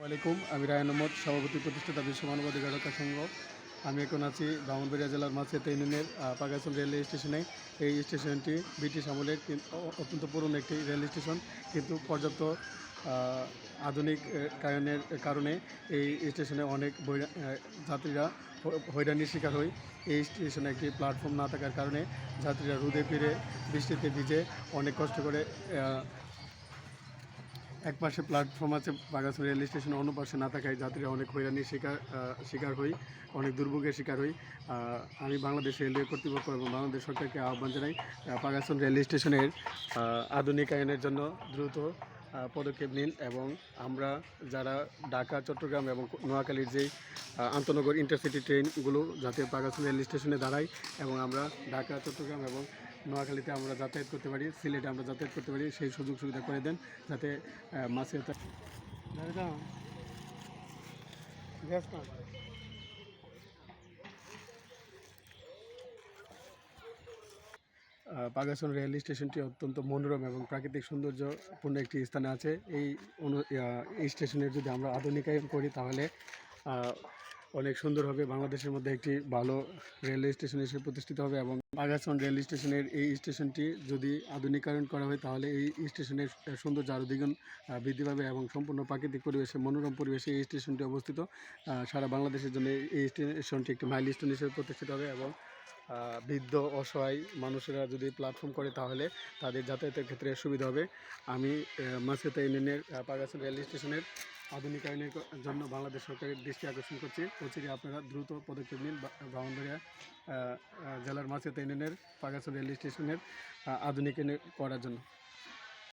ওয়ালাইকুম, আমি রায়হান আহমদ, সভাপতি প্রতিষ্ঠাতা বিশ্ব মানবাধিকার রক্ষা সংঘ। আমি এখন আছি ব্রাহ্মণবাড়িয়া জেলার মাছেতে ইউনিয়নের পাগাছল রেলওয়ে স্টেশনে। এই স্টেশনটি ব্রিটিশ আমলের অত্যন্ত পুরনো একটি রেল স্টেশন, কিন্তু পর্যাপ্ত আধুনিক কায়নের কারণে এই স্টেশনে অনেক যাত্রীরা হয়রানির শিকার হয়। এই স্টেশনে একটি প্ল্যাটফর্ম না থাকার কারণে যাত্রীরা রোদে ফিরে বৃষ্টিতে ভিজে অনেক কষ্ট করে এক পাশে প্ল্যাটফর্ম আছে বাগাছড়ি রেল স্টেশন, অন্য পাশে না থাকায় যাত্রীরা অনেক হয়রানির শিকার হই, অনেক দুর্ভোগের শিকার হই। আমি বাংলাদেশ রেলওয়ে কর্তৃপক্ষ এবং বাংলাদেশ সরকারকে আহ্বান জানাই বাগাছড়ি রেল স্টেশনের আধুনিকায়নের জন্য দ্রুত পদক্ষেপ নিন, এবং আমরা যারা ঢাকা, চট্টগ্রাম এবং নোয়াখালীর যেই আন্তনগর ইন্টারসিটি ট্রেনগুলো যাতে বাগাছড়ি রেল স্টেশনে দাঁড়ায়, এবং আমরা ঢাকা, চট্টগ্রাম এবং নোয়াখালীতে আমরা যাতায়াত করতে পারি, সিলেটে আমরা যাতায়াত করতে পারি, সেই সুযোগ সুবিধা করে দেন যাতে মাছে বাগাছড়ি রেল স্টেশনটি অত্যন্ত মনোরম এবং প্রাকৃতিক সৌন্দর্যপূর্ণ একটি স্থানে আছে। এই স্টেশনের যদি আমরা আধুনিকায়ন করি তাহলে অনেক সুন্দর হবে, বাংলাদেশের মধ্যে একটি ভালো রেলওয়ে স্টেশন হিসেবে প্রতিষ্ঠিত হবে। এবং বাগাছড়ি রেল স্টেশনের এই স্টেশনটি যদি আধুনিকায়ন করা হয় তাহলে এই স্টেশনের সৌন্দর্য আরও দ্বিগুণ বৃদ্ধি পাবে, এবং সম্পূর্ণ প্রাকৃতিক পরিবেশে, মনোরম পরিবেশে এই স্টেশনটি অবস্থিত। সারা বাংলাদেশের জন্য এই স্টেশনটি একটি মাইলস্টোন হিসেবে প্রতিষ্ঠিত হবে, এবং বৃদ্ধ অসহায় মানুষেরা যদি প্ল্যাটফর্ম করে তাহলে তাদের যাতায়াতের ক্ষেত্রে সুবিধা হবে। আমি মাছেতে ইউনিয়নের বাগাছড়ি রেল স্টেশনের আধুনিকায়নের জন্য বাংলাদেশ সরকারের দৃষ্টি আকর্ষণ করছি। অচিরে আপনারা দ্রুত পদক্ষেপ নিন ব্রাহ্মণবাড়িয়া জেলার মাছেতে ইউনিয়নের বাগাছড়ি রেল স্টেশনের আধুনিকায়ন করার জন্য।